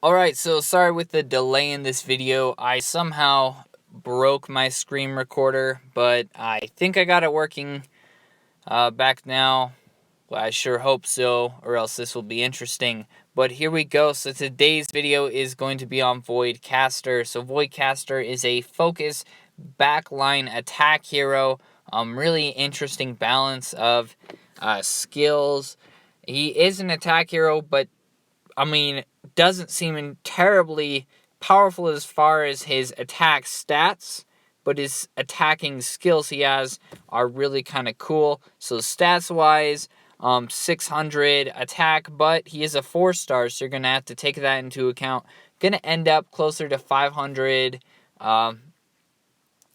Alright, so sorry with the delay in this video. I somehow broke my screen recorder, but I think I got it working back now. Well, I sure hope so, or else this will be interesting. But here we go. So today's video is going to be on Voidcaster. So Voidcaster is a focus backline attack hero. Really interesting balance of skills. He is an attack hero, but doesn't seem terribly powerful as far as his attack stats, but his attacking skills he has are really kind of cool. So stats-wise, 600 attack, but he is a 4-star, so you're going to have to take that into account. Going to end up closer to 500,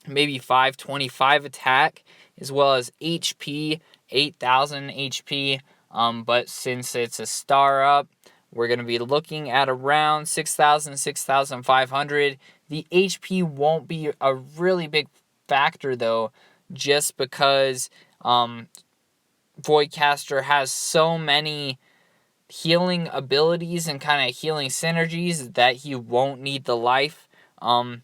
maybe 525 attack, as well as HP, 8,000 HP, but since it's a star up, we're going to be looking at around 6,000, 6,500. The HP won't be a really big factor, though, just because Voidcaster has so many healing abilities and kind of healing synergies that he won't need the life. And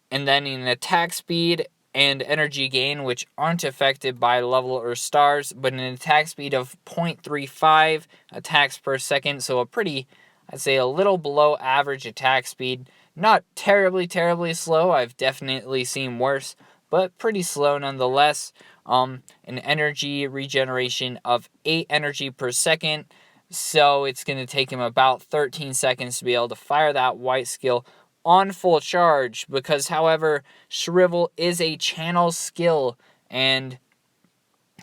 then in attack speed and energy gain, which aren't affected by level or stars, but an attack speed of 0.35 attacks per second, so I'd say a little below average attack speed. Not terribly slow, I've definitely seen worse, but pretty slow nonetheless. An energy regeneration of 8 energy per second, so it's going to take him about 13 seconds to be able to fire that white skill on full charge, because however, Shrivel is a channel skill and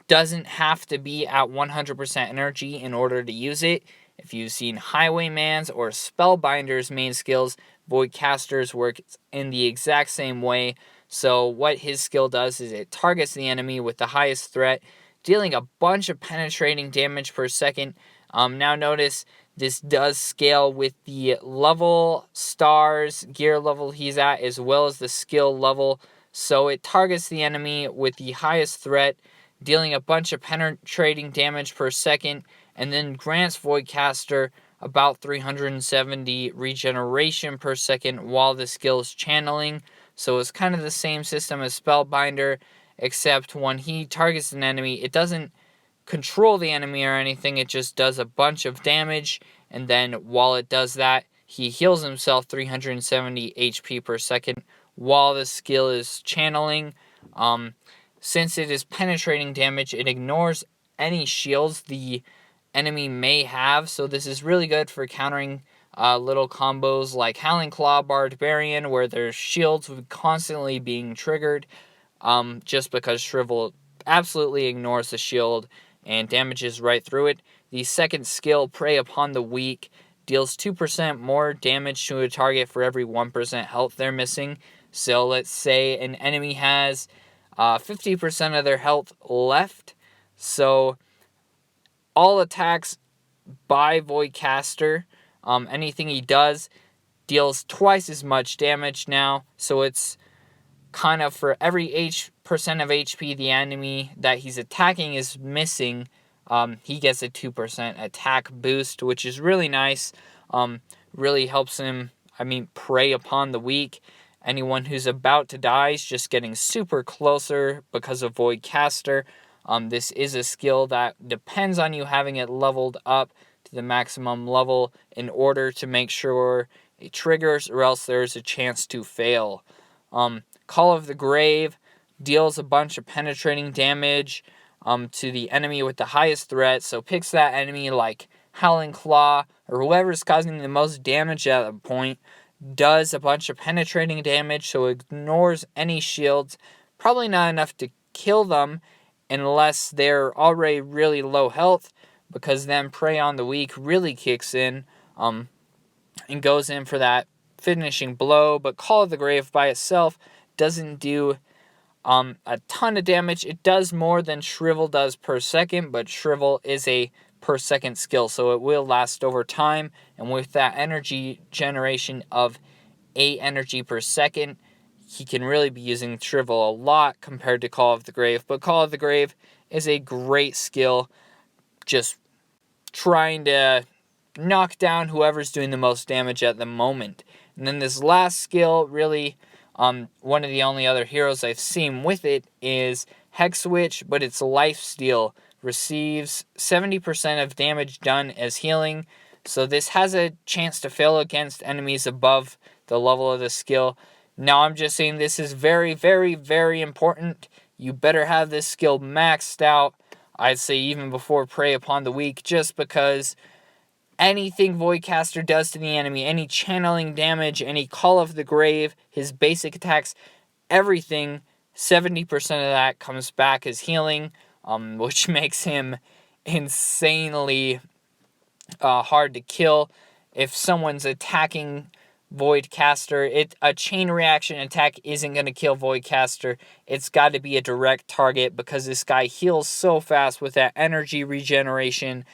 doesn't have to be at 100% energy in order to use it. If you've seen Highwayman's or Spellbinder's main skills, Voidcaster's work in the exact same way. So what his skill does is it targets the enemy with the highest threat, dealing a bunch of penetrating damage per second. Now notice this does scale with the level, stars, gear level he's at, as well as the skill level. So it targets the enemy with the highest threat, dealing a bunch of penetrating damage per second, and then grants Voidcaster about 370 regeneration per second while the skill is channeling. So it's kind of the same system as Spellbinder, except when he targets an enemy, it doesn't control the enemy or anything, it just does a bunch of damage, and then while it does that, he heals himself 370 HP per second while the skill is channeling. Since it is penetrating damage, it ignores any shields the enemy may have, so this is really good for countering little combos like Howling Claw Barbarian, where their shields would constantly being triggered, just because Shrivel absolutely ignores the shield and damages right through it. The second skill, Prey Upon the Weak, deals 2% more damage to a target for every 1% health they're missing. So let's say an enemy has 50% of their health left. So all attacks by Voidcaster, anything he does, deals twice as much damage now. So it's kind of for every percent of HP the enemy that he's attacking is missing, he gets a 2% attack boost, which is really nice. Really helps him, prey upon the weak. Anyone who's about to die is just getting super closer because of Voidcaster. This is a skill that depends on you having it leveled up to the maximum level in order to make sure it triggers, or else there's a chance to fail. Call of the Grave deals a bunch of penetrating damage to the enemy with the highest threat, so picks that enemy like Howling Claw or whoever's causing the most damage at a point, does a bunch of penetrating damage, so ignores any shields, probably not enough to kill them unless they're already really low health, because then Prey on the Weak really kicks in and goes in for that finishing blow. But Call of the Grave by itself doesn't do a ton of damage. It does more than Shrivel does per second, but Shrivel is a per second skill, so it will last over time, and with that energy generation of 8 energy per second, he can really be using Shrivel a lot compared to Call of the Grave. But Call of the Grave is a great skill, just trying to knock down whoever's doing the most damage at the moment. And then this last skill, really, one of the only other heroes I've seen with it is Hex Witch, but it's Lifesteal. Receives 70% of damage done as healing. So this has a chance to fail against enemies above the level of the skill. Now I'm just saying this is very, very, very important. You better have this skill maxed out. I'd say even before Prey Upon the Weak, just because anything Voidcaster does to the enemy, any channeling damage, any Call of the Grave, his basic attacks, everything, 70% of that comes back as healing, which makes him insanely hard to kill. If someone's attacking Voidcaster, a chain reaction attack isn't going to kill Voidcaster. It's got to be a direct target because this guy heals so fast with that energy regeneration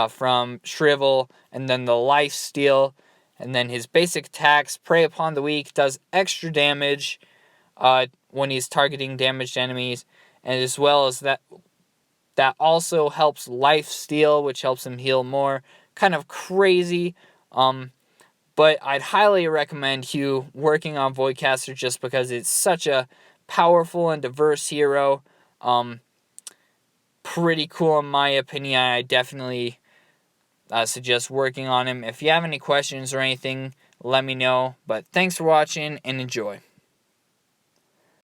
from Shrivel, and then the Lifesteal, and then his basic attacks. Prey Upon the Weak does extra damage when he's targeting damaged enemies, and as well as that also helps Lifesteal, which helps him heal more. Kind of crazy, but I'd highly recommend you working on Voidcaster just because it's such a powerful and diverse hero. Pretty cool in my opinion. I definitely suggest working on him. If you have any questions or anything, let me know. But thanks for watching and enjoy.